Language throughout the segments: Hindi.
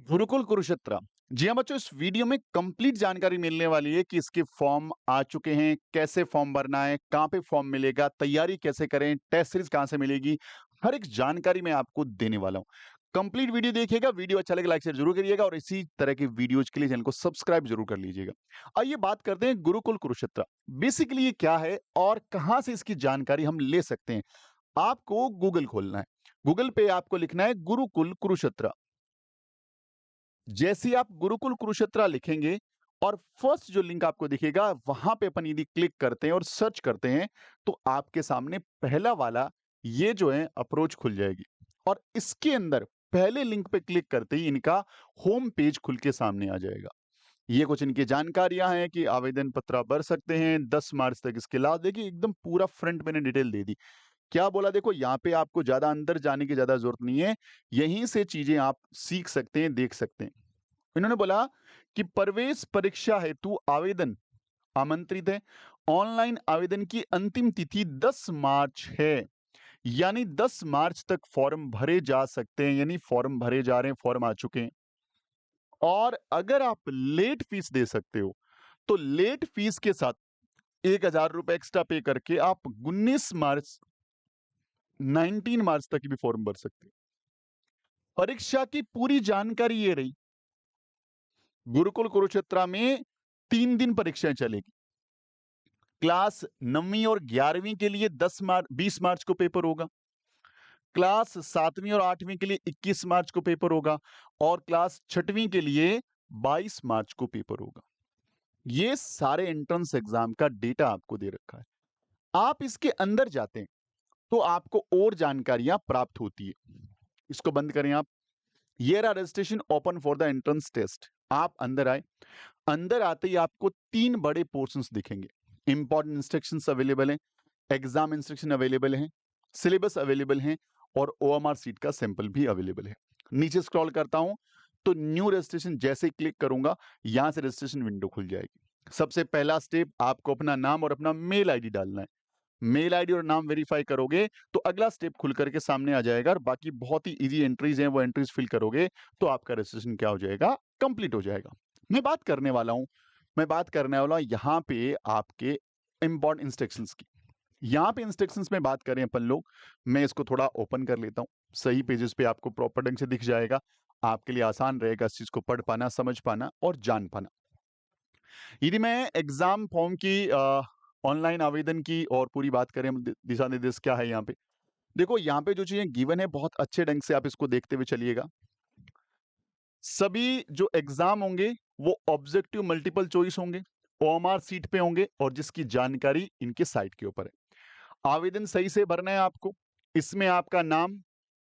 गुरुकुल कुरुक्षेत्र। जी हाँ बच्चों, इस वीडियो में कंप्लीट जानकारी मिलने वाली है कि इसके फॉर्म आ चुके हैं, कैसे फॉर्म भरना है, कहाँ पे फॉर्म मिलेगा, तैयारी कैसे करें, टेस्ट सीरीज कहाँ से मिलेगी, हर एक जानकारी मैं आपको देने वाला हूँ। कंप्लीट वीडियो देखिएगा, वीडियो अच्छा लगे लाइक शेयर जरूर करिएगा और इसी तरह की वीडियोज के लिए चैनल को सब्सक्राइब जरूर कर लीजिएगा। आइए बात करते हैं गुरुकुल कुरुक्षेत्र। बेसिकली ये क्या है और कहाँ से इसकी जानकारी हम ले सकते हैं। आपको गूगल खोलना है, गूगल पे आपको लिखना है गुरुकुल कुरुक्षेत्र। जैसे ही आप गुरुकुल कुरुक्षेत्र लिखेंगे और फर्स्ट जो लिंक आपको दिखेगा वहां पे अपन यदि क्लिक करते हैं और सर्च करते हैं तो आपके सामने पहला वाला ये जो है अप्रोच खुल जाएगी और इसके अंदर पहले लिंक पे क्लिक करते ही इनका होम पेज खुल के सामने आ जाएगा। ये कुछ इनकी जानकारियां हैं कि आवेदन पत्र आप भर सकते हैं 10 मार्च तक। इसके लास्ट देखिए एकदम पूरा फ्रंट मैंने डिटेल दे दी। क्या बोला देखो, यहाँ पे आपको ज्यादा अंदर जाने की ज्यादा जरूरत नहीं है, यहीं से चीजें आप सीख सकते हैं, देख सकते हैं। इन्होंने बोला कि प्रवेश परीक्षा हेतु आवेदन आमंत्रित है। ऑनलाइन आवेदन की अंतिम तिथि 10 मार्च है। यानी 10 मार्च तक फॉर्म भरे जा सकते हैं, यानी फॉर्म भरे जा रहे हैं, फॉर्म आ चुके हैं। और अगर आप लेट फीस दे सकते हो तो लेट फीस के साथ 1,000 रुपए एक्स्ट्रा पे करके आप 19 मार्च 19 मार्च तक भी फॉर्म भर सकते हैं। परीक्षा की पूरी जानकारी ये रही। गुरुकुल कुरुक्षेत्र में 3 दिन परीक्षाएं चलेगी। क्लास 9वीं और 11वीं के लिए 20 मार्च को पेपर होगा। क्लास 7वीं और 8वीं के लिए 21 मार्च को पेपर होगा और क्लास 6वीं के लिए 22 मार्च को पेपर होगा। ये सारे एंट्रेंस एग्जाम का डेटा आपको दे रखा है। आप इसके अंदर जाते हैं तो आपको और जानकारियां प्राप्त होती है। इसको बंद करें आप। Here are registration open for the entrance test। आप अंदर आए। अंदर आते ही आपको 3 बड़े पोर्शंस दिखेंगे। इंपॉर्टेंट इंस्ट्रक्शंस अवेलेबल हैं, एग्जाम इंस्ट्रक्शन अवेलेबल हैं, सिलेबस अवेलेबल हैं और ओएमआर सीट का सैंपल भी अवेलेबल है। नीचे स्क्रॉल करता हूं तो न्यू रजिस्ट्रेशन जैसे ही क्लिक करूंगा यहां से रजिस्ट्रेशन विंडो खुल जाएगी। सबसे पहला स्टेप, आपको अपना नाम और अपना मेल आईडी डालना है। मेल आईडी और नाम वेरीफाई करोगे तो अगला स्टेप खुल करके सामने आ जाएगा और बाकी बहुत ही इजी एंट्रीज हैं, वो एंट्रीज फिल करोगे तो आपका रजिस्ट्रेशन क्या हो जाएगा, कंप्लीट हो जाएगा। मैं बात करने वाला हूं मैं बात करने वाला हूं यहाँ पे आपके इंपॉर्टेंट इंस्ट्रक्शंस की। यहाँ पे इंस्ट्रक्शंस में बात करें अपन लोग, मैं इसको थोड़ा ओपन कर लेता हूँ। सही पेजेस पे आपको प्रॉपर ढंग से दिख जाएगा। आपके लिए आसान रहेगा इस चीज को पढ़ पाना, समझ पाना और जान पाना। यदि मैं एग्जाम फॉर्म की ऑनलाइन आवेदन की और पूरी बात करें, दिशा निर्देश क्या है यहाँ पे। देखो यहाँ पे जो चीजें गिवन है बहुत अच्छे ढंग से आप इसको देखते हुए चलिएगा। सभी जो एग्जाम होंगे वो ऑब्जेक्टिव मल्टीपल चॉइस होंगे, ओएमआर सीट पे होंगे और जिसकी जानकारी इनके साइट के ऊपर है। आवेदन सही से भरना है आपको। इसमें आपका नाम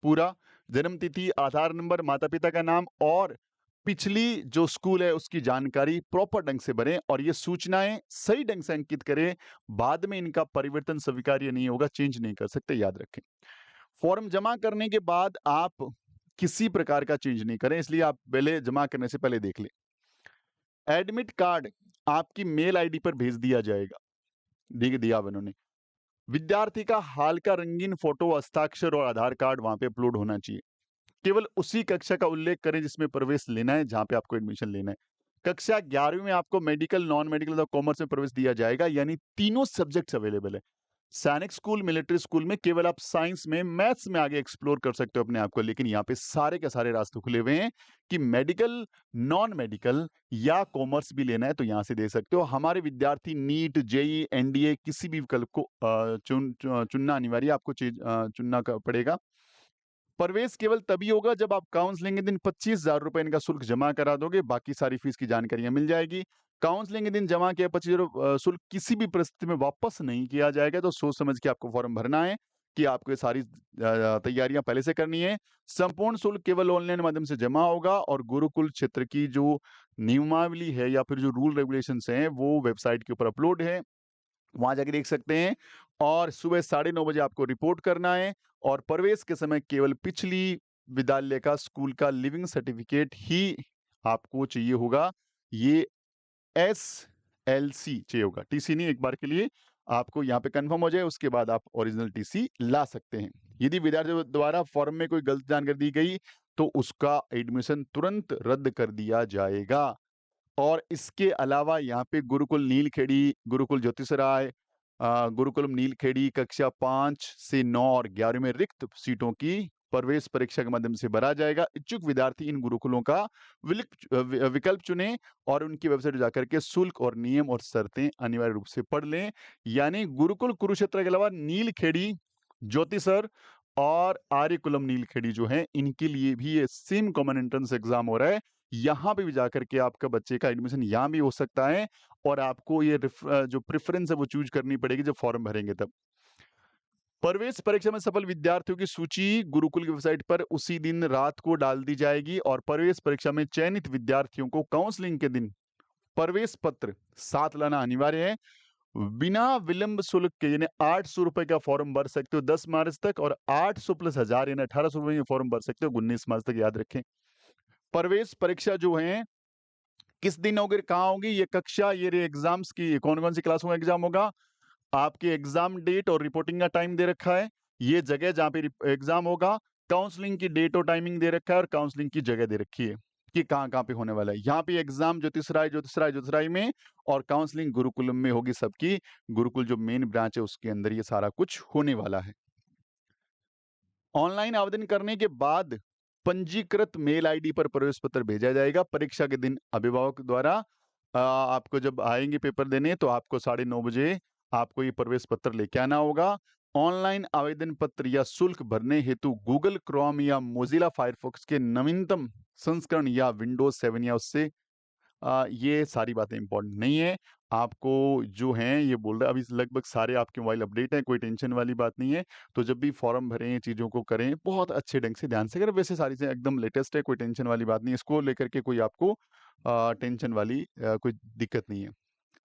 पूरा, जन्म तिथि, आधार नंबर, माता पिता का नाम और पिछली जो स्कूल है उसकी जानकारी प्रॉपर ढंग से भरें और ये सूचनाएं सही ढंग से अंकित करें। बाद में इनका परिवर्तन स्वीकार्य नहीं होगा, चेंज नहीं कर सकते, याद रखें। फॉर्म जमा करने के बाद आप किसी प्रकार का चेंज नहीं करें, इसलिए आप पहले जमा करने से पहले देख लें। एडमिट कार्ड आपकी मेल आईडी पर भेज दिया जाएगा। दिया अब इन्होंने। विद्यार्थी का हाल का रंगीन फोटो, हस्ताक्षर और आधार कार्ड वहां पे अपलोड होना चाहिए। केवल उसी कक्षा का उल्लेख करें जिसमें प्रवेश लेना है, जहां पे आपको एडमिशन लेना है। कक्षा 11वीं में आपको मेडिकल, नॉन मेडिकल और कॉमर्स में प्रवेश दिया जाएगा, यानी तीनों सब्जेक्ट्स अवेलेबल है। सैनिक स्कूल, मिलिट्री स्कूल में केवल आप साइंस में, मैथ्स में आगे एक्सप्लोर कर सकते हो अपने आप को, लेकिन यहाँ पे सारे के सारे रास्ते खुले हुए हैं कि मेडिकल, नॉन मेडिकल या कॉमर्स भी लेना है तो यहाँ से दे सकते हो। हमारे विद्यार्थी नीट, जेई, एनडीए किसी भी विकल्प को चुनना अनिवार्य, आपको चुनना पड़ेगा। प्रवेश केवल तभी होगा जब आप काउंसलिंग के दिन 25,000 रुपए इनका शुल्क जमा करा दोगे, बाकी सारी फीस की जानकारियां मिल जाएगी। काउंसलिंग के दिन जमा किया 25,000 शुल्क किसी भी परिस्थिति में वापस नहीं किया जाएगा, तो सोच समझ के आपको फॉर्म भरना है कि आपको ये सारी तैयारियां पहले से करनी है। संपूर्ण शुल्क केवल ऑनलाइन माध्यम से जमा होगा और गुरुकुल क्षेत्र की जो नियमावली है या फिर जो रूल रेगुलेशंस हैं वो वेबसाइट के ऊपर अपलोड है, वहां जाके देख सकते हैं। और सुबह 9:30 बजे आपको रिपोर्ट करना है और प्रवेश के समय केवल पिछली विद्यालय का, स्कूल का लिविंग सर्टिफिकेट ही आपको चाहिए होगा। ये SLC चाहिए होगा, टीसी नहीं। एक बार के लिए आपको यहाँ पे कंफर्म हो जाए उसके बाद आप ओरिजिनल टीसी ला सकते हैं। यदि विद्यार्थियों द्वारा फॉर्म में कोई गलत जानकारी दी गई तो उसका एडमिशन तुरंत रद्द कर दिया जाएगा। और इसके अलावा यहाँ पे गुरुकुल नीलखेड़ी, गुरुकुल ज्योतिषराय, गुरुकुलम नीलखेड़ी कक्षा 5 से 9 और 11 में रिक्त सीटों की प्रवेश परीक्षा के माध्यम से भरा जाएगा। इच्छुक विद्यार्थी इन गुरुकुलों का विकल्प चुनें और उनकी वेबसाइट जाकर के शुल्क और नियम और शर्तें अनिवार्य रूप से पढ़ लें। यानी गुरुकुल कुरुक्षेत्र के अलावा नीलखेड़ी, ज्योतिसर और आर्यकुलम नीलखेड़ी जो है, इनके लिए भी ये सेम कॉमन एंट्रेंस एग्जाम हो रहा है। यहाँ पे भी जाकर के आपका बच्चे का एडमिशन यहाँ भी हो सकता है और आपको ये जो प्रेफरेंस है वो चूज करनी पड़ेगी जब फॉर्म भरेंगे तब। प्रवेश परीक्षा में सफल विद्यार्थियों की सूची गुरुकुल की वेबसाइट पर उसी दिन रात को डाल दी जाएगी और प्रवेश परीक्षा में चयनित विद्यार्थियों को काउंसलिंग के दिन प्रवेश पत्र साथ लाना अनिवार्य है। बिना विलंब शुल्क के यानी 800 रुपए का फॉर्म भर सकते हो 10 मार्च तक और 800 प्लस 1000 यानी 1800 रुपए में फॉर्म भर सकते हो 19 मार्च तक, याद रखें। प्रवेश परीक्षा जो है किस दिन होगी, कहाँ होगी, ये कक्षा, ये एग्जाम्स की कौन कौन सी क्लासों में एग्जाम होगा, आपके एग्जाम डेट और रिपोर्टिंग का टाइम दे रखा है, ये जगह जहाँ पे एग्जाम होगा, काउंसलिंग की डेट और टाइमिंग दे रखा है और काउंसलिंग की जगह दे रखी है कि कहाँ पे होने वाला है। यहाँ पे एग्जाम ज्योतिषराय में और काउंसलिंग गुरुकुलम में होगी सबकी। गुरुकुल जो मेन ब्रांच है उसके अंदर ये सारा कुछ होने वाला है। ऑनलाइन आवेदन करने के बाद पंजीकृत मेल आईडी पर प्रवेश पत्र भेजा जाएगा। परीक्षा के दिन अभिभावक द्वारा आपको जब आएंगे पेपर देने तो आपको 9:30 बजे आपको ये प्रवेश पत्र लेके आना होगा। ऑनलाइन आवेदन पत्र या शुल्क भरने हेतु गूगल क्रोम या मोजिला फायरफॉक्स के नवीनतम संस्करण या विंडोज 7 या उससे ये सारी बातें इंपॉर्टेंट नहीं है। आपको जो हैं ये बोल रहा है अभी लगभग सारे आपके मोबाइल अपडेट हैं, कोई टेंशन वाली बात नहीं है। तो जब भी फॉर्म भरें, चीज़ों को करें, बहुत अच्छे ढंग से ध्यान से करें। वैसे सारी चीज़ें एकदम लेटेस्ट है, कोई टेंशन वाली बात नहीं है। इसको लेकर के कोई आपको टेंशन वाली कोई दिक्कत नहीं है।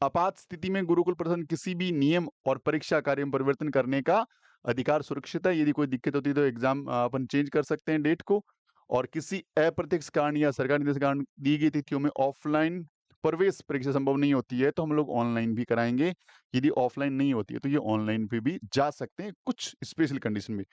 आपात स्थिति में गुरुकुल प्रशासन किसी भी नियम और परीक्षा कार्य में परिवर्तन करने का अधिकार सुरक्षित है। यदि कोई दिक्कत होती है तो एग्जाम अपन चेंज कर सकते हैं डेट को। और किसी अप्रत्यक्ष कारण या सरकारी निर्देश के कारण दी गई तिथियों में ऑफलाइन प्रवेश परीक्षा संभव नहीं होती है तो हम लोग ऑनलाइन भी कराएंगे। यदि ऑफलाइन नहीं होती है तो ये ऑनलाइन पे भी जा सकते हैं कुछ स्पेशल कंडीशन में।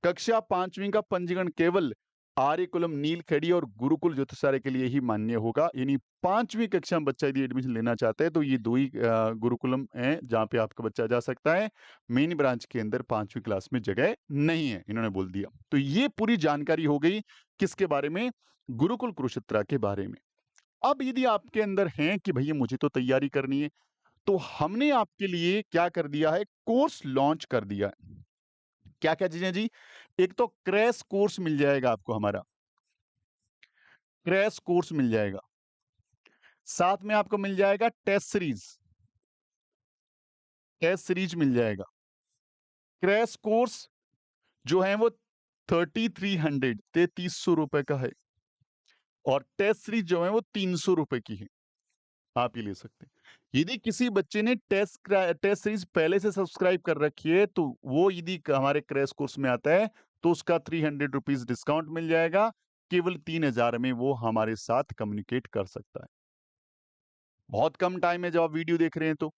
कक्षा 5वीं का पंजीकरण केवल आर्यकुलम नीलखेड़ी और गुरुकुल ज्योतिषालय के लिए ही मान्य होगा। यानी 5वीं कक्षा में बच्चा यदि एडमिशन लेना चाहता है तो ये 2 ही गुरुकुलम है जहाँ पे आपका बच्चा जा सकता है। मेन ब्रांच के अंदर 5वीं क्लास में जगह नहीं है, इन्होंने बोल दिया। तो ये पूरी जानकारी हो गई किसके बारे में, गुरुकुल कुरुक्षेत्र के बारे में। अब यदि आपके अंदर है कि भैया मुझे तो तैयारी करनी है, तो हमने आपके लिए क्या कर दिया है, कोर्स लॉन्च कर दिया है। क्या-क्या चीजें जी? एक तो क्रैश कोर्स मिल जाएगा आपको हमारा, क्रैश कोर्स मिल जाएगा। साथ में आपको मिल जाएगा टेस्ट सीरीज मिल जाएगा। क्रैश कोर्स जो है वो 3300 रुपए का है और टेस्ट सीरीज जो है वो 300 रुपए की है। आप ये ले सकते हैं। यदि किसी बच्चे ने टेस्ट सीरीज पहले से सब्सक्राइब कर रखी है तो वो यदि हमारे क्रैश कोर्स में आता है तो उसका 300 रुपीज डिस्काउंट मिल जाएगा। केवल 3000 में वो हमारे साथ कम्युनिकेट कर सकता है। बहुत कम टाइम है जब आप वीडियो देख रहे हैं तो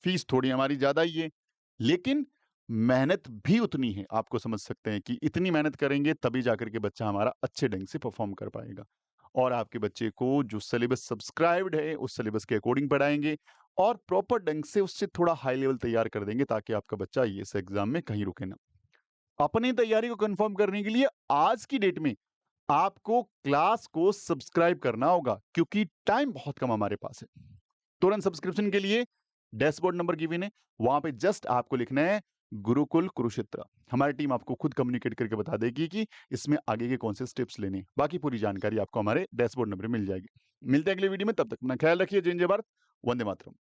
फीस थोड़ी हमारी ज्यादा ही है, लेकिन मेहनत भी उतनी है। आपको समझ सकते हैं कि इतनी मेहनत करेंगे तभी जाकर के बच्चा हमारा अच्छे ढंग से परफॉर्म कर पाएगा। और आपके बच्चे को जो सिलेबस सब्सक्राइब्ड है उस सिलेबस के अकॉर्डिंग पढ़ाएंगे और प्रॉपर ढंग से उससे थोड़ा हाई लेवल तैयार कर देंगे ताकि आपका बच्चा इस एग्जाम में कहीं रुके ना। अपनी तैयारी को कंफर्म करने के लिए आज की डेट में आपको क्लास को सब्सक्राइब करना होगा क्योंकि टाइम बहुत कम हमारे पास है। तुरंत सब्सक्रिप्शन के लिए डैशबोर्ड नंबर गिवन है, वहां पे जस्ट आपको लिखना है गुरुकुल कुरुक्षेत्र। हमारी टीम आपको खुद कम्युनिकेट करके बता देगी कि इसमें आगे के कौन से स्टेप्स लेने हैं। बाकी पूरी जानकारी आपको हमारे डैशबोर्ड नंबर मिल जाएगी। मिलते हैं अगले वीडियो में, तब तक अपना ख्याल रखिए। जय हिंद, जय भारत, वंदे मातरम।